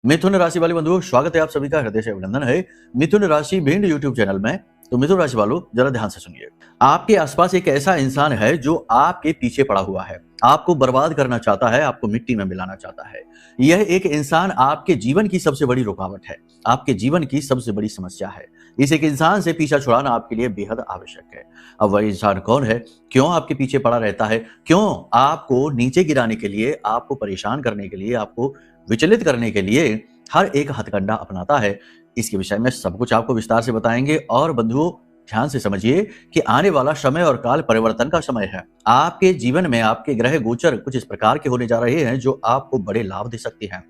मिथुन राशि वाले बंधुओं, स्वागत है आप सभी का, हृदय से अभिनंदन है। मिथुन राशि भिंड यूट्यूब चैनल में। तो मिथुन राशि वालों, जरा ध्यान से सुनिए। आपके आसपास एक ऐसा इंसान है जो आपके पीछे पड़ा हुआ है, आपको बर्बाद करना चाहता है, आपको मिट्टी में मिलाना चाहता है। यह एक इंसान आपके जीवन की सबसे बड़ी रुकावट है, आपके जीवन की सबसे बड़ी समस्या है। इस एक इंसान से पीछा छुड़ाना आपके लिए बेहद आवश्यक है। अब वह इंसान कौन है, क्यों आपके पीछे पड़ा रहता है, क्यों आपको नीचे गिराने के लिए, आपको परेशान करने के लिए, आपको विचलित करने के लिए हर एक हथकंडा अपनाता है, इसके विषय में सब कुछ आपको विस्तार से बताएंगे। और बंधुओं, ध्यान से समझिए कि आने वाला समय और काल परिवर्तन का समय है। आपके जीवन में आपके ग्रह गोचर कुछ इस प्रकार के होने जा रहे हैं जो आपको बड़े लाभ दे सकते हैं।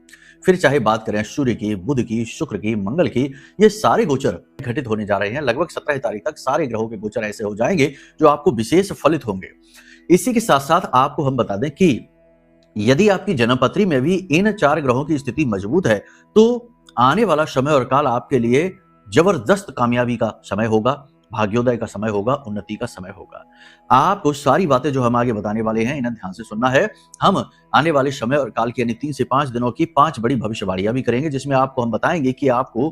फिर चाहे बात करें सूर्य की, बुध की, शुक्र की, मंगल की, ये सारे गोचर घटित होने जा रहे हैं। लगभग 17 तारीख तक सारे ग्रहों के गोचर ऐसे हो जाएंगे जो आपको विशेष फलित होंगे। इसी के साथ साथ आपको हम बता दें कि यदि आपकी जन्मपत्री में भी इन 4 ग्रहों की स्थिति मजबूत है तो आने वाला समय और काल आपके लिए जबरदस्त कामयाबी का समय होगा, भाग्योदय का समय होगा, उन्नति का समय होगा। आपको सारी बातें जो हम आगे बताने वाले हैं इन्हें ध्यान से सुनना है। हम आने वाले समय और काल की यानी 3 से 5 दिनों की 5 बड़ी भविष्यवाणियां भी करेंगे, जिसमें आपको हम बताएंगे कि आपको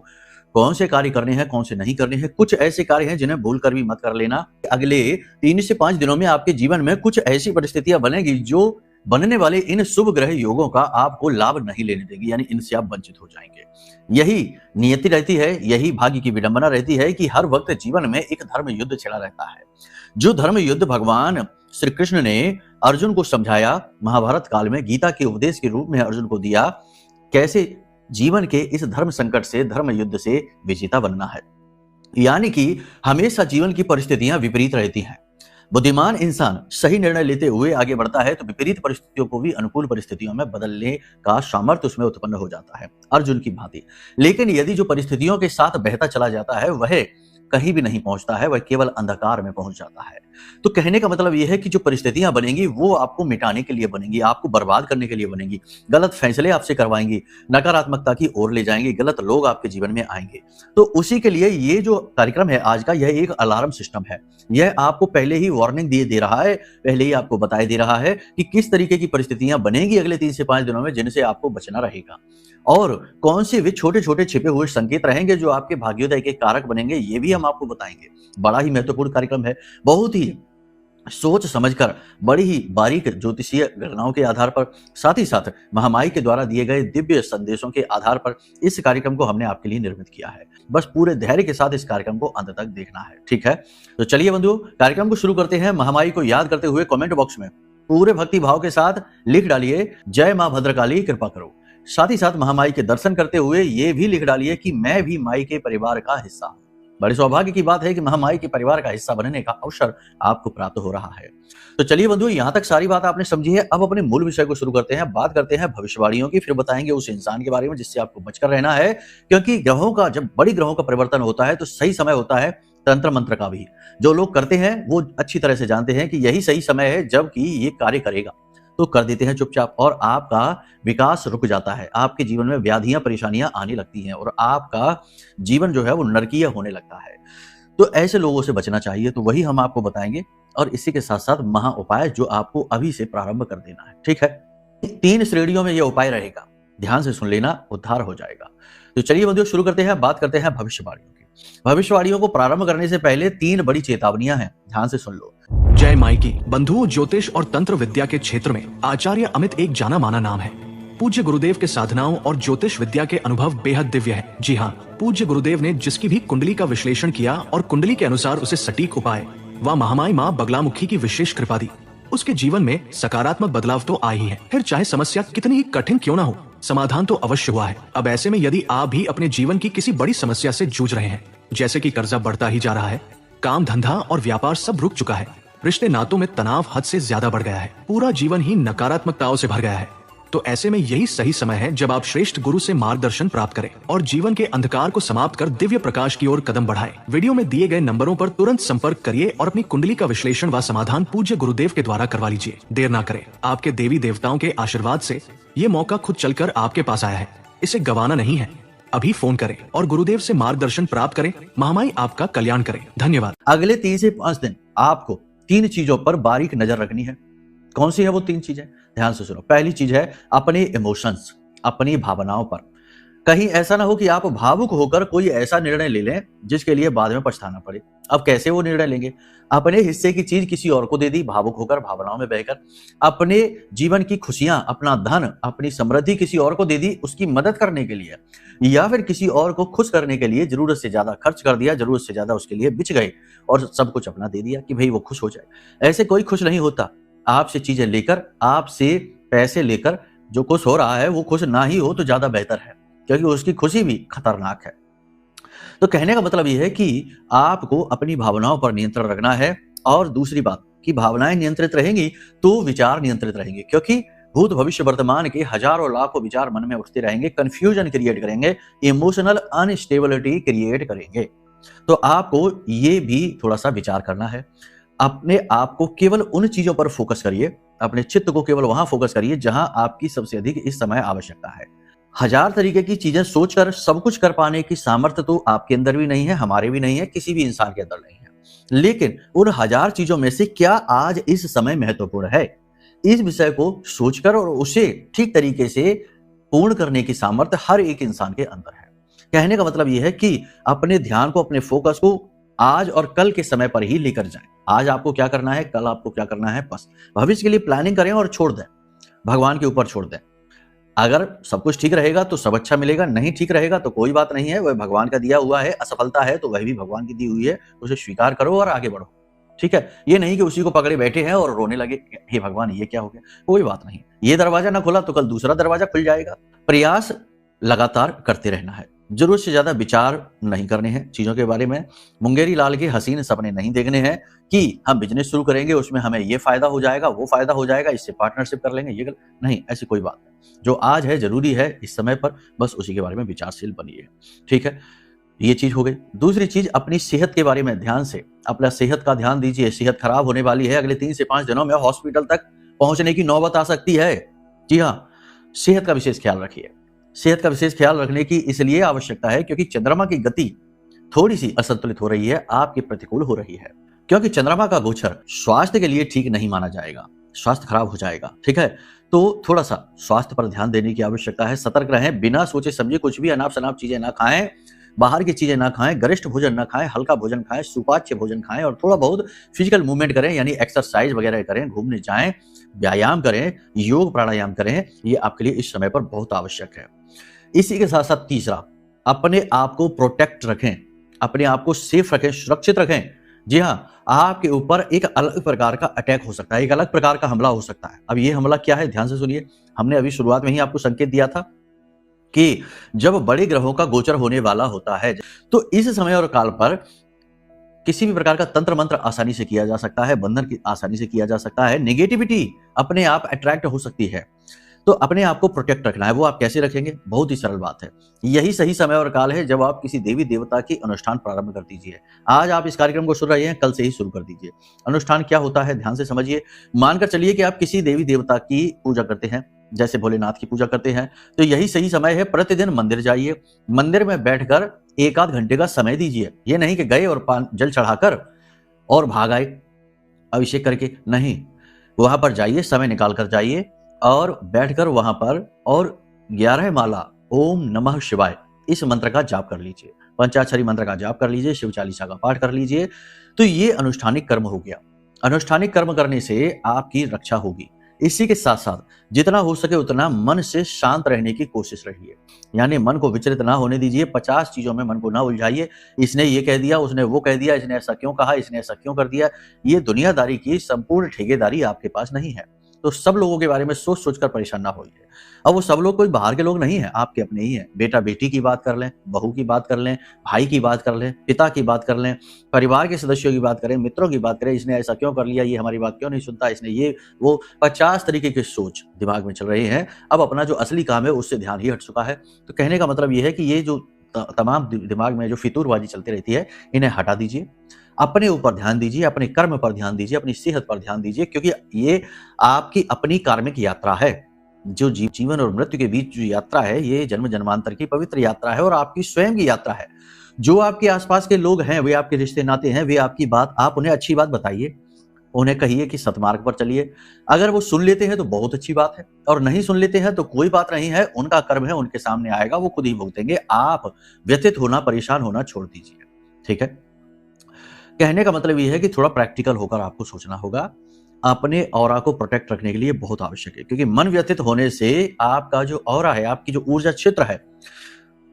कौन से कार्य करने हैं, कौन से नहीं करने हैं। कुछ ऐसे कार्य हैं जिन्हें भूल कर भी मत कर लेना। अगले 3 से 5 दिनों में आपके जीवन में कुछ ऐसी परिस्थितियां बनेगी जो बनने वाले इन शुभ ग्रह योगों का आपको लाभ नहीं लेने देगी, यानी इनसे आप वंचित हो जाएंगे। यही नियति रहती है, यही भाग्य की विडंबना रहती है कि हर वक्त जीवन में एक धर्म युद्ध छिड़ा रहता है। जो धर्म युद्ध भगवान श्री कृष्ण ने अर्जुन को समझाया, महाभारत काल में गीता के उपदेश के रूप में अर्जुन को दिया, कैसे जीवन के इस धर्म संकट से, धर्म युद्ध से विजेता बनना है। यानी कि हमेशा जीवन की परिस्थितियां विपरीत रहती हैं। बुद्धिमान इंसान सही निर्णय लेते हुए आगे बढ़ता है तो विपरीत परिस्थितियों को भी अनुकूल परिस्थितियों में बदलने का सामर्थ्य उसमें उत्पन्न हो जाता है, अर्जुन की भांति। लेकिन यदि जो परिस्थितियों के साथ बहता चला जाता है वह कहीं भी नहीं पहुंचता है, वह केवल अंधकार में पहुंच जाता है। तो कहने का मतलब यह है कि जो परिस्थितियां बनेंगी वो आपको मिटाने के लिए बनेंगी, आपको बर्बाद करने के लिए बनेंगी, गलत फैसले आपसे करवाएंगी, नकारात्मकता की ओर ले जाएंगे, गलत लोग आपके जीवन में आएंगे। तो उसी के लिए ये जो कार्यक्रम है आज का, यह एक अलार्म सिस्टम है। यह आपको पहले ही वार्निंग दे रहा है, पहले ही आपको बताए दे रहा है कि किस तरीके की परिस्थितियां बनेगी अगले 3 से 5 दिनों में, जिनसे आपको बचना रहेगा। और कौन से वे छोटे छोटे छिपे हुए संकेत रहेंगे जो आपके भाग्योदय के कारक बनेंगे, ये भी हम आपको बताएंगे। बड़ा ही महत्वपूर्ण कार्यक्रम है, बहुत ही सोच समझकर, बड़ी ही बारीक ज्योतिषीय गणनाओं के आधार पर, साथ ही साथ महामाई के द्वारा दिए गए दिव्य संदेशों के आधार पर इस कार्यक्रम को हमने आपके लिए निर्मित किया है। बस पूरे धैर्य के साथ इस कार्यक्रम को अंत तक देखना है, ठीक है? तो चलिए बंधुओं, कार्यक्रम को शुरू करते हैं। महामाई को याद करते हुए कमेंट बॉक्स में पूरे भक्ति भाव के साथ लिख डालिए, जय मां भद्रकाली कृपा करो। साथ ही साथ महामाई के दर्शन करते हुए ये भी लिख डालिए कि मैं भी माई के परिवार का हिस्सा हूं। बड़े सौभाग्य की बात है कि महामाई के परिवार का हिस्सा बनने का अवसर आपको प्राप्त हो रहा है। तो चलिए बंधुओं, यहां तक सारी बात आपने समझी है। अब अपने मूल विषय को शुरू करते हैं। बात करते हैं भविष्यवाणियों की, फिर बताएंगे उस इंसान के बारे में जिससे आपको बचकर रहना है। क्योंकि ग्रहों का, जब बड़ी ग्रहों का परिवर्तन होता है तो सही समय होता है तंत्र मंत्र का भी। जो लोग करते हैं वो अच्छी तरह से जानते हैं कि यही सही समय है जबकि ये कार्य करेगा, तो कर देते हैं चुपचाप और आपका विकास रुक जाता है। आपके जीवन में व्याधियां, परेशानियां आने लगती हैं और आपका जीवन जो है वो नरकीय होने लगता है। तो ऐसे लोगों से बचना चाहिए, तो वही हम आपको बताएंगे। और इसी के साथ साथ महा उपाय जो आपको अभी से प्रारंभ कर देना है, ठीक है? 3 श्रेणियों में यह उपाय रहेगा, ध्यान से सुन लेना, उद्धार हो जाएगा। तो चलिए बंधुओं, शुरू करते हैं। बात करते हैं भविष्यवाणियों की। भविष्यवाणियों को प्रारंभ करने से पहले 3 बड़ी चेतावनियां हैं, ध्यान से सुन लो। जय माई की। बंधुओं, ज्योतिष और तंत्र विद्या के क्षेत्र में आचार्य अमित एक जाना माना नाम है। पूज्य गुरुदेव के साधनाओं और ज्योतिष विद्या के अनुभव बेहद दिव्य है। जी हाँ, पूज्य गुरुदेव ने जिसकी भी कुंडली का विश्लेषण किया और कुंडली के अनुसार उसे सटीक उपाय व महामाई माँ बगलामुखी की विशेष कृपा दी, उसके जीवन में सकारात्मक बदलाव तो आए ही है। फिर चाहे समस्या कितनी ही कठिन क्यों न हो, समाधान तो अवश्य हुआ है। अब ऐसे में यदि आप भी अपने जीवन की किसी बड़ी समस्या से जूझ रहे हैं, जैसे कि कर्जा बढ़ता ही जा रहा है, काम धंधा और व्यापार सब रुक चुका है, रिश्ते नातों में तनाव हद से ज्यादा बढ़ गया है, पूरा जीवन ही नकारात्मकताओं से भर गया है, तो ऐसे में यही सही समय है जब आप श्रेष्ठ गुरु से मार्गदर्शन प्राप्त करें और जीवन के अंधकार को समाप्त कर दिव्य प्रकाश की ओर कदम बढ़ाएं। वीडियो में दिए गए नंबरों पर तुरंत संपर्क करिए और अपनी कुंडली का विश्लेषण व समाधान पूज्य गुरुदेव के द्वारा करवा लीजिए। देर ना करें, आपके देवी देवताओं के आशीर्वाद से ये मौका खुद चलकर आपके पास आया है, इसे गंवाना नहीं है। अभी फोन करें और गुरुदेव से मार्गदर्शन प्राप्त करें। महामाई आपका कल्याण करें। धन्यवाद। अगले 3 से 5 दिन आपको 3 चीजों पर बारीक नजर रखनी है। कौन सी है वो 3 चीजें, ध्यान से सुनो। पहली चीज है अपने इमोशंस, अपनी भावनाओं पर। कहीं ऐसा ना हो कि आप भावुक होकर कोई ऐसा निर्णय ले लें जिसके लिए बाद में पछताना पड़े। अब कैसे वो निर्णय लेंगे? अपने हिस्से की चीज किसी और को दे दी, भावुक होकर, भावनाओं में बहकर। अपने जीवन की खुशियां, अपना धन, अपनी समृद्धि किसी और को दे दी उसकी मदद करने के लिए, या फिर किसी और को खुश करने के लिए जरूरत से ज्यादा खर्च कर दिया, जरूरत से ज्यादा उसके लिए बिच गए और सब कुछ अपना दे दिया कि भाई वो खुश हो जाए। ऐसे कोई खुश नहीं होता। आपसे चीजें लेकर, आपसे पैसे लेकर जो खुश हो रहा है वो खुश ना ही हो तो ज्यादा बेहतर है, क्योंकि उसकी खुशी भी खतरनाक है। तो कहने का मतलब ये है कि आपको अपनी भावनाओं पर नियंत्रण रखना है। और दूसरी बात कि भावनाएं नियंत्रित रहेंगी तो विचार नियंत्रित रहेंगे, क्योंकि भूत भविष्य वर्तमान के हजारों लाखों विचार मन में उठते रहेंगे, कंफ्यूजन क्रिएट करेंगे, इमोशनल अनस्टेबिलिटी क्रिएट करेंगे। तो आपको ये भी थोड़ा सा विचार करना है। अपने आप को केवल उन चीजों पर फोकस करिए, अपने चित्त को केवल वहां फोकस करिए जहां आपकी सबसे अधिक इस समय आवश्यकता है। हजार तरीके की चीजें सोचकर सब कुछ कर पाने की सामर्थ्य तो आपके अंदर भी नहीं है, हमारे भी नहीं है, किसी भी इंसान के अंदर नहीं है। लेकिन उन हजार चीजों में से क्या आज इस समय महत्वपूर्ण है, इस विषय को सोचकर और उसे ठीक तरीके से पूर्ण करने की सामर्थ्य हर एक इंसान के अंदर है। कहने का मतलब यह है कि अपने ध्यान को, अपने फोकस को आज और कल के समय पर ही लेकर जाएं। आज आपको क्या करना है, कल आपको क्या करना है, बस भविष्य के लिए प्लानिंग करें और छोड़ दें, भगवान के ऊपर छोड़ दें। अगर सब कुछ ठीक रहेगा तो सब अच्छा मिलेगा, नहीं ठीक रहेगा तो कोई बात नहीं है, वह भगवान का दिया हुआ है। असफलता है तो वह भी भगवान की दी हुई है, उसे स्वीकार करो और आगे बढ़ो। ठीक है, ये नहीं कि उसी को पकड़े बैठे हैं और रोने लगे, हे भगवान ये क्या हो गया। कोई बात नहीं, ये दरवाजा ना खुला तो कल दूसरा दरवाजा खुल जाएगा। प्रयास लगातार करते रहना है, जरूरत से ज्यादा विचार नहीं करने हैं चीजों के बारे में। मुंगेरी लाल के हसीन सपने नहीं देखने हैं कि हम बिजनेस शुरू करेंगे, उसमें हमें ये फायदा हो जाएगा, वो फायदा हो जाएगा, इससे पार्टनरशिप कर लेंगे, ये नहीं, ऐसी कोई बात नहीं। जो आज है, जरूरी है इस समय पर, बस उसी के बारे में विचारशील बनिए। ठीक है, ये चीज हो गई। दूसरी चीज, अपनी सेहत के बारे में ध्यान से, अपना सेहत का ध्यान दीजिए। सेहत खराब होने वाली है, अगले 3 से 5 दिनों में हॉस्पिटल तक पहुंचने की नौबत आ सकती है। जी हाँ, सेहत का विशेष ख्याल रखिए। सेहत का विशेष ख्याल रखने की इसलिए आवश्यकता है क्योंकि चंद्रमा की गति थोड़ी सी असंतुलित हो रही है, आपके प्रतिकूल हो रही है, क्योंकि चंद्रमा का गोचर स्वास्थ्य के लिए ठीक नहीं माना जाएगा, स्वास्थ्य खराब हो जाएगा। ठीक है, तो थोड़ा सा स्वास्थ्य पर ध्यान देने की आवश्यकता है। सतर्क रहें, बिना सोचे समझे कुछ भी अनाप शनाप चीजें ना खाएं, बाहर की चीजें ना खाएं, गरिष्ठ भोजन ना खाएं, हल्का भोजन खाएं, सुपाच्य भोजन खाएं और थोड़ा बहुत फिजिकल मूवमेंट करें, यानी एक्सरसाइज वगैरह करें, घूमने जाएं, व्यायाम करें, योग प्राणायाम करें। ये आपके लिए इस समय पर बहुत आवश्यक है। इसी के साथ साथ तीसरा, अपने आप को प्रोटेक्ट रखें, अपने आप को सेफ रखें, सुरक्षित रखें। जी हाँ, आपके ऊपर एक अलग प्रकार का अटैक हो सकता है, एक अलग प्रकार का हमला हो सकता है। अब ये हमला क्या है, ध्यान से सुनिए। हमने अभी शुरुआत में ही आपको संकेत दिया था कि जब बड़े ग्रहों का गोचर होने वाला होता है तो इस समय और काल पर किसी भी प्रकार का तंत्र मंत्र आसानी से किया जा सकता है, बंधन की आसानी से किया जा सकता है, नेगेटिविटी अपने आप अट्रैक्ट हो सकती है। तो अपने आप को प्रोटेक्ट रखना है। वो आप कैसे रखेंगे? बहुत ही सरल बात है। यही सही समय और काल है जब आप किसी देवी देवता की अनुष्ठान प्रारंभ कर दीजिए। आज आप इस कार्यक्रम को सुन रहे हैं, कल से ही शुरू कर दीजिए। अनुष्ठान क्या होता है, ध्यान से समझिए। मानकर चलिए कि आप किसी देवी देवता की पूजा करते हैं, जैसे भोलेनाथ की पूजा करते हैं, तो यही सही समय है। प्रतिदिन मंदिर जाइए, मंदिर में बैठकर 1 आध घंटे का समय दीजिए। ये नहीं कि गए और जल चढ़ाकर और भाग आए अभिषेक करके, नहीं। वहां पर जाइए, समय निकाल कर जाइए और बैठकर वहां पर और 11 माला ओम नमः शिवाय इस मंत्र का जाप कर लीजिए, पंचाक्षरी मंत्र का जाप कर लीजिए, शिव चालीसा का पाठ कर लीजिए। तो ये अनुष्ठानिक कर्म हो गया। अनुष्ठानिक कर्म करने से आपकी रक्षा होगी। इसी के साथ साथ जितना हो सके उतना मन से शांत रहने की कोशिश रहिए, यानी मन को विचलित ना होने दीजिए। 50 चीजों में मन को ना उलझाइए। इसने ये कह दिया, उसने वो कह दिया, इसने ऐसा क्यों कहा, इसने ऐसा क्यों कर दिया। ये दुनियादारी की संपूर्ण ठेकेदारी आपके पास नहीं है। तो सब लोगों के बारे में सोच सोचकर परेशान ना होइए। अब वो सब लोग कोई बाहर के लोग नहीं है, आपके अपने ही हैं। बेटा बेटी की बात कर लें, बहू की बात कर लें, भाई की बात कर लें, पिता की बात कर लें, परिवार के सदस्यों की बात करें, मित्रों की बात करें। इसने ऐसा क्यों कर लिया, ये हमारी बात क्यों नहीं सुनता, इसने ये वो 50 तरीके की सोच दिमाग में चल रही है। अब अपना जो असली काम है उससे ध्यान ही हट चुका है। तो कहने का मतलब ये है कि ये जो तमाम दिमाग में जो फितूरबाजी चलती रहती है, इन्हें हटा दीजिए। अपने ऊपर ध्यान दीजिए, अपने कर्म पर ध्यान दीजिए, अपनी सेहत पर ध्यान दीजिए, क्योंकि ये आपकी अपनी कार्मिक यात्रा है। जो जीवन और मृत्यु के बीच जो यात्रा है, ये जन्म जन्मांतर की पवित्र यात्रा है और आपकी स्वयं की यात्रा है। जो आपके आसपास के लोग हैं, वे आपके रिश्ते नाते हैं, वे आपकी बात, आप उन्हें अच्छी बात बताइए, उन्हें कहिए कि सतमार्ग पर चलिए। अगर वो सुन लेते हैं तो बहुत अच्छी बात है, और नहीं सुन लेते हैं तो कोई बात नहीं है, उनका कर्म है, उनके सामने आएगा, वो खुद ही भुगतेंगे। आप व्यथित होना, परेशान होना छोड़ दीजिए। ठीक है? कहने का मतलब ये है कि थोड़ा प्रैक्टिकल होकर आपको सोचना होगा। अपने ऑरा को प्रोटेक्ट रखने के लिए बहुत आवश्यक है, क्योंकि मन व्यथित होने से आपका जो ऑरा है, आपकी जो ऊर्जा क्षेत्र है,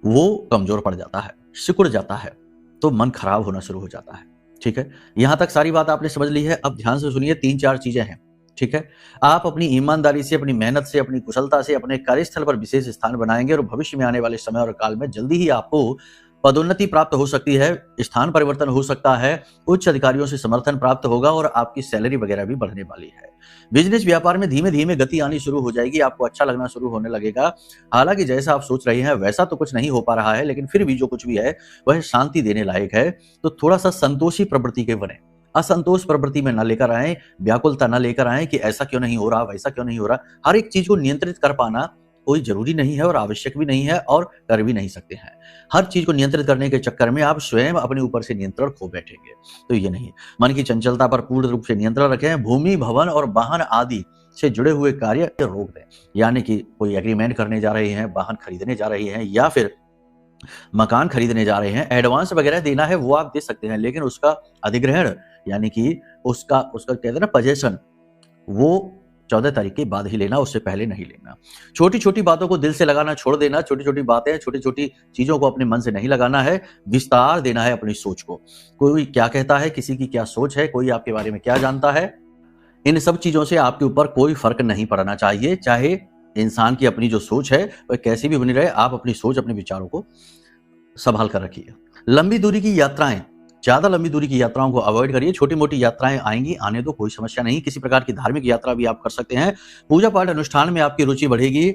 वो कमजोर पड़ जाता है, सिकुड़ जाता है, तो मन खराब होना शुरू हो जाता है। ठीक है? यहां तक सारी बात आपने समझ ली है। अब ध्यान से सुनिए, 3-4 चीजें हैं। ठीक है? आप अपनी ईमानदारी से, अपनी मेहनत से, अपनी कुशलता से अपने कार्यस्थल पर विशेष स्थान बनाएंगे, और भविष्य में आने वाले समय और काल में जल्दी ही आपको पदोन्नति प्राप्त हो सकती है, स्थान परिवर्तन हो सकता है, उच्च अधिकारियों से समर्थन प्राप्त होगा, और आपकी सैलरी वगैरह भी बढ़ने वाली है। बिजनेस व्यापार में धीमे धीमे गति आनी शुरू हो जाएगी, आपको अच्छा लगना शुरू होने लगेगा। हालांकि जैसा आप सोच रहे हैं वैसा तो कुछ नहीं हो पा रहा है, लेकिन फिर भी जो कुछ भी है वह शांति देने लायक है। तो थोड़ा सा संतोषी प्रवृत्ति के बने, असंतोष प्रवृत्ति में ना लेकर आए, व्याकुलता ना लेकर आए कि ऐसा क्यों नहीं हो रहा, वैसा क्यों नहीं हो रहा। हर एक चीज को नियंत्रित कर पाना कोई जरूरी नहीं है, और आवश्यक भी नहीं है, और कर भी नहीं सकते हैं। हर चीज को नियंत्रित करने के चक्कर में आप स्वयं अपने ऊपर से नियंत्रण खो बैठेंगे, तो ये नहीं। मन की चंचलता पर पूर्ण रूप से नियंत्रण रखें। भूमि, भवन और वाहन आदि से जुड़े हुए कार्य रोक दें। यानी कि कोई एग्रीमेंट करने जा रहे हैं, वाहन खरीदने जा रहे हैं, या फिर मकान खरीदने जा रहे हैं, एडवांस वगैरह देना है वो आप दे सकते हैं, लेकिन उसका अधिग्रहण, यानी कि उसका कहते हैं ना पोजेशन, वो 14 तारीख के बाद ही लेना, उससे पहले नहीं लेना। छोटी छोटी बातों को दिल से लगाना छोड़ देना। छोटी छोटी बातें, छोटी छोटी चीजों को अपने मन से नहीं लगाना है, विस्तार देना है अपनी सोच को। कोई क्या कहता है, किसी की क्या सोच है, कोई आपके बारे में क्या जानता है, इन सब चीजों से आपके ऊपर कोई फर्क नहीं पड़ना चाहिए। चाहे इंसान की अपनी जो सोच है वह कैसी भी बनी रहे, आप अपनी सोच, अपने विचारों को संभाल कर रखिए। लंबी दूरी की यात्राएं, ज्यादा लंबी दूरी की यात्राओं को अवॉइड करिए। छोटी मोटी यात्राएं आएंगी, आने दो, कोई समस्या नहीं। किसी प्रकार की धार्मिक यात्रा भी आप कर सकते हैं। पूजा पाठ अनुष्ठान में आपकी रुचि बढ़ेगी।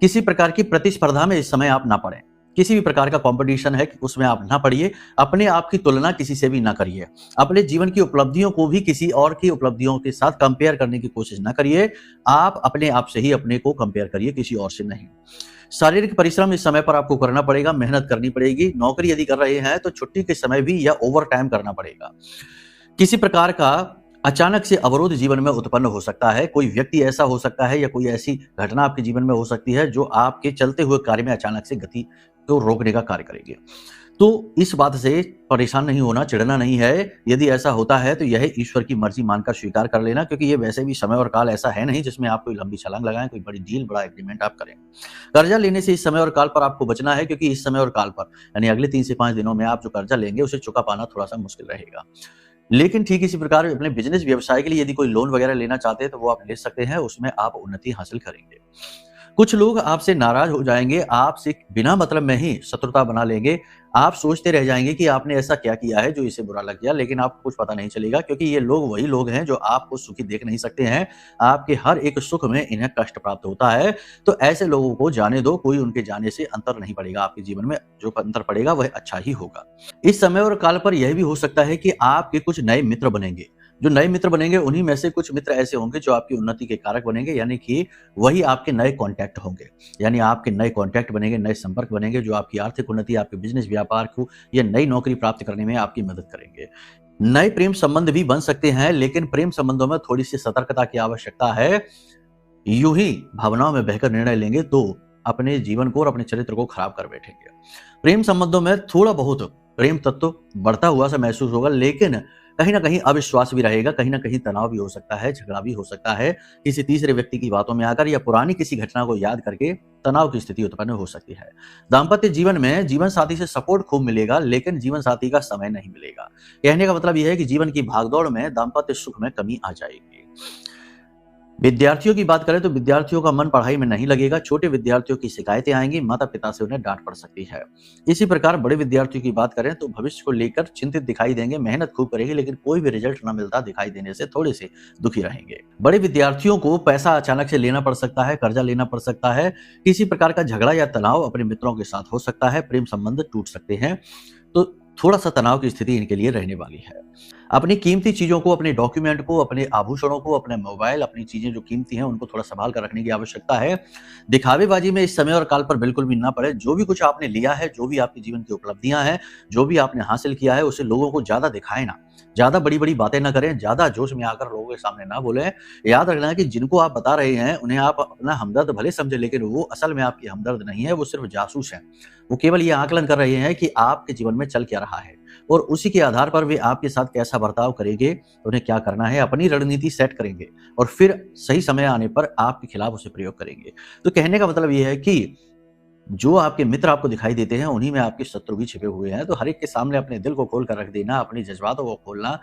किसी प्रकार की प्रतिस्पर्धा में इस समय आप ना पड़े। किसी भी प्रकार का कंपटीशन है उसमें आप ना पड़िए। अपने आप की तुलना किसी से भी ना करिए। अपने जीवन की उपलब्धियों को भी किसी और की उपलब्धियों के साथ कंपेयर करने की कोशिश ना करिए। आप अपने आप से ही अपने को कंपेयर करिए, किसी और से नहीं। शारीरिक परिश्रम इस समय पर आपको करना पड़ेगा, मेहनत करनी पड़ेगी। नौकरी यदि कर रहे हैं तो छुट्टी के समय भी या ओवर टाइम करना पड़ेगा। किसी प्रकार का अचानक से अवरोध जीवन में उत्पन्न हो सकता है। कोई व्यक्ति ऐसा हो सकता है, या कोई ऐसी घटना आपके जीवन में हो सकती है जो आपके चलते हुए कार्य में अचानक से गति को रोकने का कार्य करेगी। तो इस बात से परेशान नहीं होना, चिढ़ना नहीं है। यदि ऐसा होता है तो यह ईश्वर की मर्जी मानकर स्वीकार कर लेना, क्योंकि ये वैसे भी समय और काल ऐसा है नहीं जिसमें आप कोई लंबी छलांग लगाएं, कोई बड़ी डील, बड़ा एग्रीमेंट आप करें। कर्जा लेने से इस समय और काल पर आपको बचना है, क्योंकि इस समय और काल पर, यानी अगले 3 से 5 दिनों में आप जो कर्जा लेंगे उसे चुका पाना थोड़ा सा मुश्किल रहेगा। लेकिन ठीक इसी प्रकार अपने बिजनेस व्यवसाय के लिए यदि कोई लोन वगैरह लेना चाहते हैं तो वो आप ले सकते हैं, उसमें आप उन्नति हासिल करेंगे। कुछ लोग आपसे नाराज हो जाएंगे, आपसे बिना मतलब में ही शत्रुता बना लेंगे। आप सोचते रह जाएंगे कि आपने ऐसा क्या किया है जो इसे बुरा लग गया, लेकिन आपको कुछ पता नहीं चलेगा, क्योंकि ये लोग वही लोग हैं जो आपको सुखी देख नहीं सकते हैं। आपके हर एक सुख में इन्हें कष्ट प्राप्त होता है। तो ऐसे लोगों को जाने दो, कोई उनके जाने से अंतर नहीं पड़ेगा आपके जीवन में। जो अंतर पड़ेगा वह अच्छा ही होगा। इस समय और काल पर यह भी हो सकता है कि आपके कुछ नए मित्र बनेंगे। जो नए मित्र बनेंगे उन्हीं में से कुछ मित्र ऐसे होंगे जो आपकी उन्नति के कारक बनेंगे, यानी कि वही आपके नए कॉन्टैक्ट होंगे। यानी आपके नए कॉन्टैक्ट बनेंगे, नए संपर्क बनेंगे, जो आपकी आर्थिक उन्नति, आपके बिजनेस व्यापार को या नई नौकरी प्राप्त करने में आपकी मदद करेंगे। नए प्रेम संबंध भी बन सकते हैं, लेकिन प्रेम संबंधों में थोड़ी सी सतर्कता की आवश्यकता है। यूं ही भावनाओं में बहकर निर्णय लेंगे तो अपने जीवन को और अपने चरित्र को खराब कर बैठेंगे। प्रेम संबंधों में थोड़ा बहुत प्रेम तत्व बढ़ता हुआ सा महसूस होगा, लेकिन कहीं ना कहीं अविश्वास भी रहेगा, कहीं ना कहीं तनाव भी हो सकता है, झगड़ा भी हो सकता है। किसी तीसरे व्यक्ति की बातों में आकर या पुरानी किसी घटना को याद करके तनाव की स्थिति उत्पन्न हो सकती है। दाम्पत्य जीवन में जीवन साथी से सपोर्ट खूब मिलेगा, लेकिन जीवन साथी का समय नहीं मिलेगा। कहने का मतलब यह है कि जीवन की भागदौड़ में दाम्पत्य सुख में कमी आ जाएगी। विद्यार्थियों की बात करें तो विद्यार्थियों का मन पढ़ाई में नहीं लगेगा। छोटे विद्यार्थियों की शिकायतें आएंगी, माता पिता से उन्हें डांट पड़ सकती है। इसी प्रकार बड़े विद्यार्थियों की बात करें तो भविष्य को लेकर चिंतित दिखाई देंगे, मेहनत खूब करेंगे, लेकिन कोई भी रिजल्ट न मिलता दिखाई देने से थोड़े से दुखी रहेंगे। बड़े विद्यार्थियों को पैसा अचानक से लेना पड़ सकता है, कर्जा लेना पड़ सकता है। किसी प्रकार का झगड़ा या तनाव अपने मित्रों के साथ हो सकता है। प्रेम संबंध टूट सकते हैं, तो थोड़ा सा तनाव की स्थिति इनके लिए रहने वाली है। अपनी कीमती चीज़ों को, अपने डॉक्यूमेंट को, अपने आभूषणों को, अपने मोबाइल, अपनी चीज़ें जो कीमती हैं, उनको थोड़ा सँभाल कर रखने की आवश्यकता है। दिखावेबाज़ी में इस समय और काल पर बिल्कुल भी ना पड़े। जो भी कुछ आपने लिया है, जो भी आपके जीवन की उपलब्धियाँ हैं, जो भी आपने हासिल किया है, उसे लोगों को ज़्यादा दिखाएँ ना। ज़्यादा बड़ी-बड़ी बातें ना करें, ज़्यादा जोश में आकर लोगों के सामने ना बोलें। याद रखना कि जिनको आप बता रहे हैं, उन्हें आप अपना हमदर्द भले समझें, लेकिन वो असल में आपके हमदर्द नहीं है, वो सिर्फ़ जासूस हैं। वो केवल ये आकलन कर रहे हैं कि आपके जीवन में चल क्या रहा है और उसी के आधार पर वे आपके साथ कैसा बर्ताव करेंगे, उन्हें क्या करना है, अपनी रणनीति सेट करेंगे और फिर सही समय आने पर आपके खिलाफ उसे प्रयोग करेंगे। तो कहने का मतलब ये है कि जो आपके मित्र आपको दिखाई देते हैं, उन्हीं में आपके शत्रु भी छिपे हुए हैं। तो हर एक के सामने अपने दिल को खोल कर रख देना, अपनी जज़्बातों को खोलना,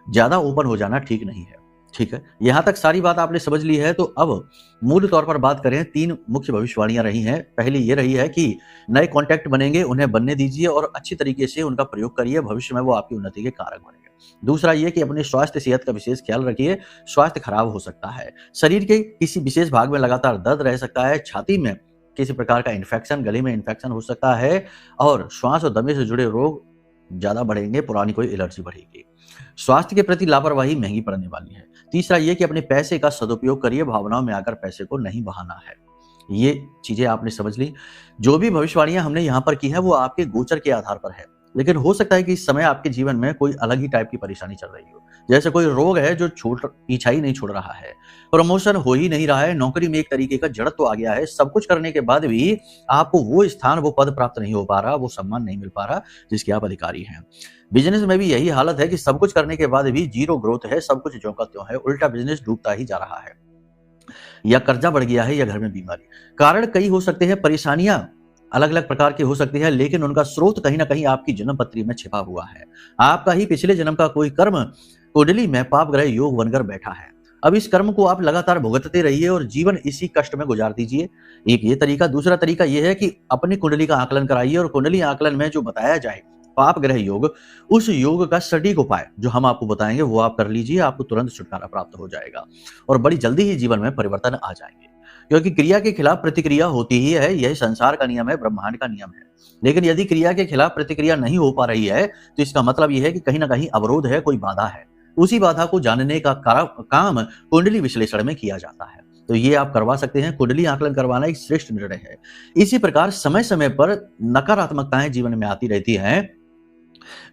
ज़्यादा ओपन हो जाना ठीक नहीं है। ठीक है? यहाँ तक सारी बात आपने समझ ली है, तो अब मूल तौर पर बात करें, 3 मुख्य भविष्यवाणियाँ रही हैं। पहली ये रही है कि नए कॉन्टैक्ट बनेंगे, उन्हें बनने दीजिए और अच्छी तरीके से उनका प्रयोग करिए, भविष्य में वो आपकी उन्नति के कारक बनेंगे। दूसरा ये कि अपने स्वास्थ्य सेहत का विशेष ख्याल रखिए, स्वास्थ्य खराब हो सकता है। शरीर के किसी विशेष भाग में लगातार दर्द रह सकता है, छाती में किसी प्रकार का इन्फेक्शन, गले में इन्फेक्शन हो सकता है और श्वास और दमे से जुड़े रोग ज़्यादा बढ़ेंगे, पुरानी कोई एलर्जी बढ़ेगी। स्वास्थ्य के प्रति लापरवाही महंगी पड़ने वाली है। तीसरा ये कि अपने पैसे का सदुपयोग करिए, भावनाओं में आकर पैसे को नहीं बहाना है। ये चीज़ें आपने समझ ली। जो भी भविष्यवाणियाँ हमने यहाँ पर की हैं, वो आपके गोचर के आधार पर है। लेकिन हो सकता है कि इस समय आपके जीवन में कोई अलग ही टाइप की परेशानी चल रही हो। जैसे कोई रोग है जो पीछा ही नहीं छोड़ रहा है, प्रमोशन हो ही नहीं रहा है, नौकरी में एक तरीके का जड़त्व आ गया है, सब कुछ करने के बाद भी आपको वो स्थान, वो पद प्राप्त नहीं हो पा रहा, वो सम्मान नहीं मिल पा रहा जिसके आप अधिकारी हैं। बिज़नेस में भी यही हालत है कि सब कुछ करने के बाद भी ज़ीरो ग्रोथ है, सब कुछ ज्यों का त्यों है, उल्टा बिज़नेस डूबता ही जा रहा है। या कर्जा बढ़ गया है या घर में बीमारी। कारण कई हो सकते हैं, परेशानियां अलग-अलग प्रकार की हो सकती है, लेकिन उनका स्रोत कहीं न कहीं आपकी जन्म पत्री में छिपा हुआ है। आपका ही पिछले जन्म का कोई कर्म कुंडली में पाप ग्रह योग बनकर बैठा है। अब इस कर्म को आप लगातार भुगतते रहिए और जीवन इसी कष्ट में गुजार दीजिए। एक ये तरीका। दूसरा तरीका ये है कि अपनी कुंडली का आकलन कराइए और कुंडली आकलन में जो बताया जाए पाप ग्रह योग, उस योग का सटीक उपाय जो हम आपको बताएंगे वो आप कर लीजिए, आपको तुरंत छुटकारा प्राप्त हो जाएगा और बड़ी जल्दी ही जीवन में परिवर्तन आ जाएंगे। क्योंकि क्रिया के खिलाफ प्रतिक्रिया होती ही है, यही संसार का नियम है, ब्रह्मांड का नियम है। लेकिन यदि क्रिया के खिलाफ प्रतिक्रिया नहीं हो पा रही है, तो इसका मतलब यह है कि कहीं ना कहीं अवरोध है, कोई बाधा है। उसी बाधा को जानने का काम कुंडली विश्लेषण में किया जाता है। तो ये आप करवा सकते हैं। कुंडली आकलन करवाना एक श्रेष्ठ निर्णय है। इसी प्रकार समय समय पर नकारात्मकताएं जीवन में आती रहती हैं।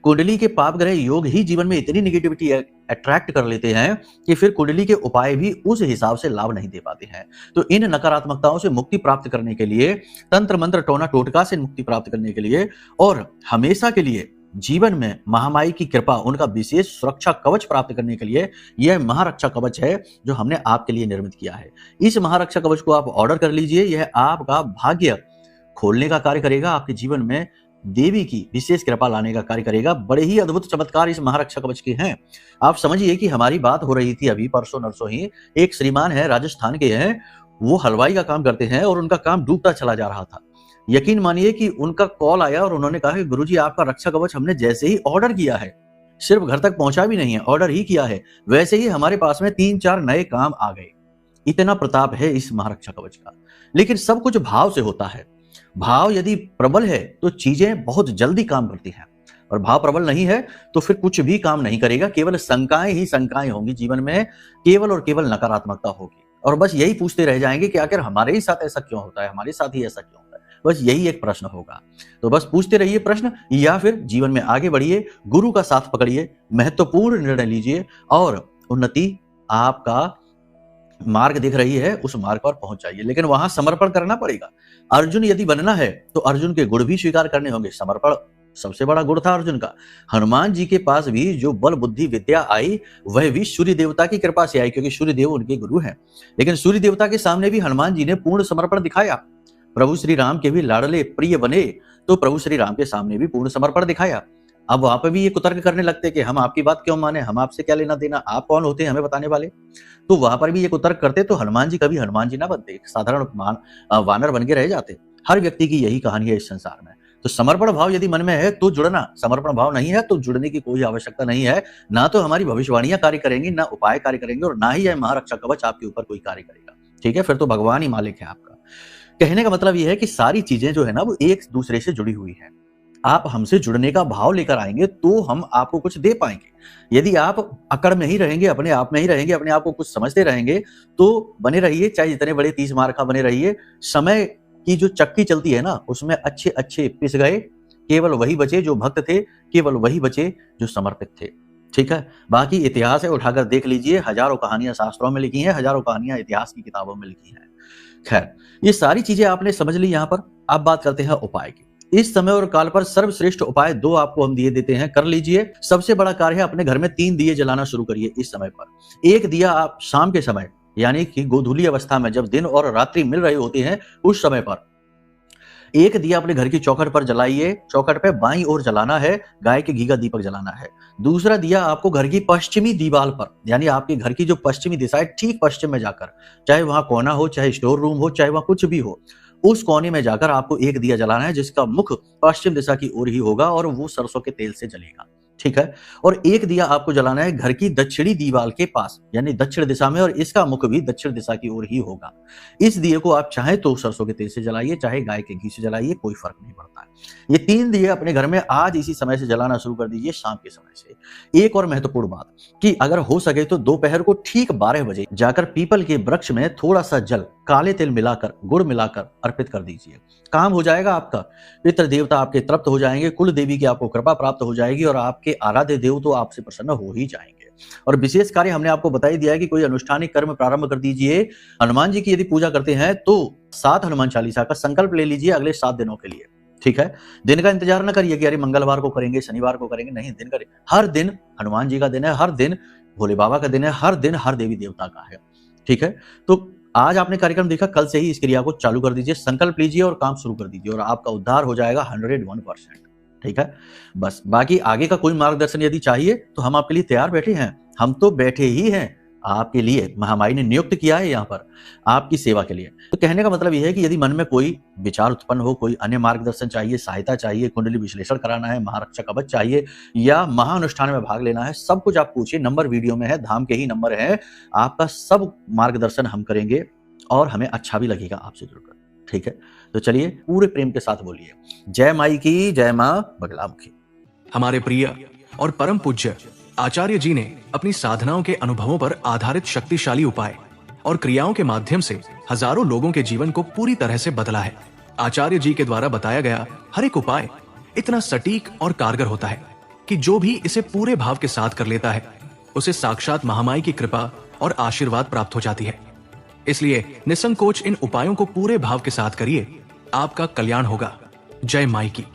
कुंडली के पाप ग्रह योग ही जीवन में इतनी निगेटिविटी अट्रैक्ट कर लेते हैं कि फिर कुंडली के उपाय भी उस हिसाब से लाभ नहीं दे पाते हैं। तो इन नकारात्मकताओं से मुक्ति प्राप्त करने के लिए, तंत्र मंत्र टोना टोटका से मुक्ति प्राप्त करने के लिए और हमेशा के लिए जीवन में महामाई की कृपा, उनका विशेष सुरक्षा कवच प्राप्त करने के लिए यह महारक्षा कवच है जो हमने आपके लिए निर्मित किया है। इस महारक्षा कवच को आप ऑर्डर कर लीजिए। यह आपका भाग्य खोलने का कार्य करेगा, आपके जीवन में देवी की विशेष कृपा लाने का कार्य करेगा। बड़े ही अद्भुत चमत्कार इस महारक्षा कवच के हैं। आप समझिए कि हमारी बात हो रही थी अभी परसों नरसों ही, एक श्रीमान है, राजस्थान के हैं, वो हलवाई का काम करते हैं और उनका काम डूबता चला जा रहा था। यकीन मानिए कि उनका कॉल आया और उन्होंने कहा कि गुरुजी आपका रक्षा कवच हमने जैसे ही ऑर्डर किया है, सिर्फ घर तक पहुंचा भी नहीं है, ऑर्डर ही किया है, वैसे ही हमारे पास में 3-4 नए काम आ गए। इतना प्रताप है इस महारक्षा कवच का। लेकिन सब कुछ भाव से होता है। भाव यदि प्रबल है तो चीजें बहुत जल्दी काम करती हैं और भाव प्रबल नहीं है तो फिर कुछ भी काम नहीं करेगा। केवल शंकाएं ही शंकाएं होंगी जीवन में, केवल और केवल नकारात्मकता होगी और बस यही पूछते रह जाएंगे कि आखिर हमारे ही साथ ऐसा क्यों होता है, हमारे साथ ही ऐसा क्यों होता है। बस यही एक प्रश्न होगा। तो बस पूछते रहिए प्रश्न या फिर जीवन में आगे बढ़िए, गुरु का साथ पकड़िए, महत्वपूर्ण निर्णय लीजिए और उन्नति आपका मार्ग दिख रही है, उस मार्ग पर पहुंच जाइए। लेकिन वहां समर्पण करना पड़ेगा। अर्जुन यदि बनना है तो अर्जुन के गुण भी स्वीकार करने होंगे। समर्पण सबसे बड़ा गुण था अर्जुन का। हनुमान जी के पास भी जो बल बुद्धि विद्या आई वह भी सूर्य देवता की कृपा से आई, क्योंकि सूर्य देव उनके गुरु हैं। लेकिन सूर्य देवता के सामने भी हनुमान जी ने पूर्ण समर्पण दिखाया। प्रभु श्री राम के भी लाडले प्रिय बने तो प्रभु श्री राम के सामने भी पूर्ण समर्पण दिखाया। अब वहां पर भी ये कुतर्क करने लगते कि हम आपकी बात क्यों माने, हम आपसे क्या लेना देना, आप कौन होते हैं हमें बताने वाले। तो वहां पर भी ये कुतर्क करते तो हनुमान जी कभी हनुमान जी ना बनते, एक साधारण वानर बन के रह जाते। हर व्यक्ति की यही कहानी है इस संसार में। तो समर्पण भाव यदि मन में है तो जुड़ना, समर्पण भाव नहीं है तो जुड़ने की कोई आवश्यकता नहीं है। ना तो हमारी भविष्यवाणियां कार्य करेंगी, ना उपाय कार्य करेंगे और ना ही यह महारक्षा कवच आपके ऊपर कोई कार्य करेगा। ठीक है, फिर तो भगवान ही मालिक है आपका। कहने का मतलब यह है कि सारी चीजें जो है ना वो एक दूसरे से जुड़ी हुई है। आप हमसे जुड़ने का भाव लेकर आएंगे तो हम आपको कुछ दे पाएंगे। यदि आप अकड़ में ही रहेंगे, अपने आप में ही रहेंगे, अपने आप को कुछ समझते रहेंगे, तो बने रहिए, चाहे जितने बड़े 30 मार का बने रहिए। समय की जो चक्की चलती है ना, उसमें अच्छे अच्छे पिस गए, केवल वही बचे जो भक्त थे, केवल वही बचे जो समर्पित थे। ठीक है, बाकी इतिहास है, उठाकर देख लीजिए, हजारों कहानियां शास्त्रों में लिखी हैं, हजारों कहानियां इतिहास की किताबों में लिखी हैं। खैर, ये सारी चीजें आपने समझ ली। यहाँ पर अब बात करते हैं उपाय की। इस समय और काल पर सर्वश्रेष्ठ उपाय 2 आपको हम दिए देते हैं, कर लीजिए। सबसे बड़ा कार्य है, अपने घर में 3 दिए जलाना शुरू करिए इस समय पर। एक दिया आप शाम के समय, यानी कि गोधूली अवस्था में, जब दिन और रात्रि मिल रहे होते हैं, उस समय पर एक दिया अपने घर की चौखट पर जलाइए। चौखट पे बाईं ओर जलाना है, गाय के घी का दीपक जलाना है। दूसरा दिया आपको घर की पश्चिमी दीवार पर, यानी आपके घर की जो पश्चिमी दिशा है, ठीक पश्चिम में जाकर, चाहे वहां कोना हो, चाहे स्टोर रूम हो, चाहे वहां कुछ भी हो, उस कोने में जाकर आपको एक दिया जलाना है, जिसका मुख पश्चिम दिशा की ओर ही होगा और वो सरसों के तेल से जलेगा। ठीक है, और एक दिया आपको जलाना है घर की दक्षिणी दीवार के पास, यानी दक्षिण दिशा में, और इसका मुख भी दक्षिण दिशा की ओर ही होगा। इस दिए को आप चाहे तो सरसों के तेल से जलाइए, चाहे गाय के घी से जलाइए, कोई फर्क नहीं पड़ता है। ये 3 दिए अपने घर में आज इसी समय से जलाना शुरू कर दीजिए, शाम के समय से। एक और महत्वपूर्ण बात कि अगर हो सके तो दोपहर को ठीक 12 बजे जाकर पीपल के वृक्ष में थोड़ा सा जल काले तिल मिलाकर, गुड़ मिलाकर अर्पित कर दीजिए। काम हो जाएगा आपका। पितृ देवता आपके तृप्त हो जाएंगे, कुल देवी की आपको कृपा प्राप्त हो जाएगी और आपके आराध्य देव तो आपसे प्रसन्न हो ही जाएंगे। और विशेष कार्य हमने आपको बता ही दिया है कि कोई अनुष्ठानिक कर्म प्रारंभ कर दीजिए। हनुमान जी की यदि पूजा करते हैं तो 7 हनुमान चालीसा का संकल्प ले लीजिए अगले 7 दिनों के लिए। ठीक है, दिन का इंतजार न करिए कि अरे मंगलवार को करेंगे, शनिवार को करेंगे, नहीं, दिन का, हर दिन हनुमान जी का दिन है, हर दिन भोले बाबा का दिन है, हर दिन हर देवी देवता का है। ठीक है, तो आज आपने कार्यक्रम देखा, कल से ही इस क्रिया को चालू कर दीजिए, संकल्प लीजिए और काम शुरू कर दीजिए और आपका उद्धार हो जाएगा 101%। ठीक है, बस बाकी आगे का कोई मार्गदर्शन यदि चाहिए तो हम आपके लिए तैयार बैठे हैं। हम तो बैठे ही हैं आपके लिए, महामाई ने नियुक्त किया है यहाँ पर आपकी सेवा के लिए। तो कहने का मतलब यह है कि यदि मन में कोई विचार उत्पन्न हो, कोई अन्य मार्गदर्शन चाहिए, सहायता चाहिए, कुंडली विश्लेषण कराना है, महारक्षा कवच चाहिए या महाअनुष्ठान में भाग लेना है, सब कुछ आप पूछिए। नंबर वीडियो में है, धाम के ही नंबर है। आपका सब मार्गदर्शन हम करेंगे और हमें अच्छा भी लगेगा आपसे जुड़कर। ठीक है, तो चलिए पूरे प्रेम के साथ बोलिए, जय माई की, जय मां बगलामुखी। हमारे प्रिय और परम पूज्य आचार्य जी ने अपनी साधनाओं के अनुभवों पर आधारित शक्तिशाली उपाय और क्रियाओं के माध्यम से हजारों लोगों के जीवन को पूरी तरह से बदला है। आचार्य जी के द्वारा बताया गया हर एक उपाय इतना सटीक और कारगर होता है कि जो भी इसे पूरे भाव के साथ कर लेता है, उसे साक्षात महामाई की कृपा और आशीर्वाद प्राप्त हो जाती है। इसलिए निसंकोच इन उपायों को पूरे भाव के साथ करिए, आपका कल्याण होगा। जय माई की।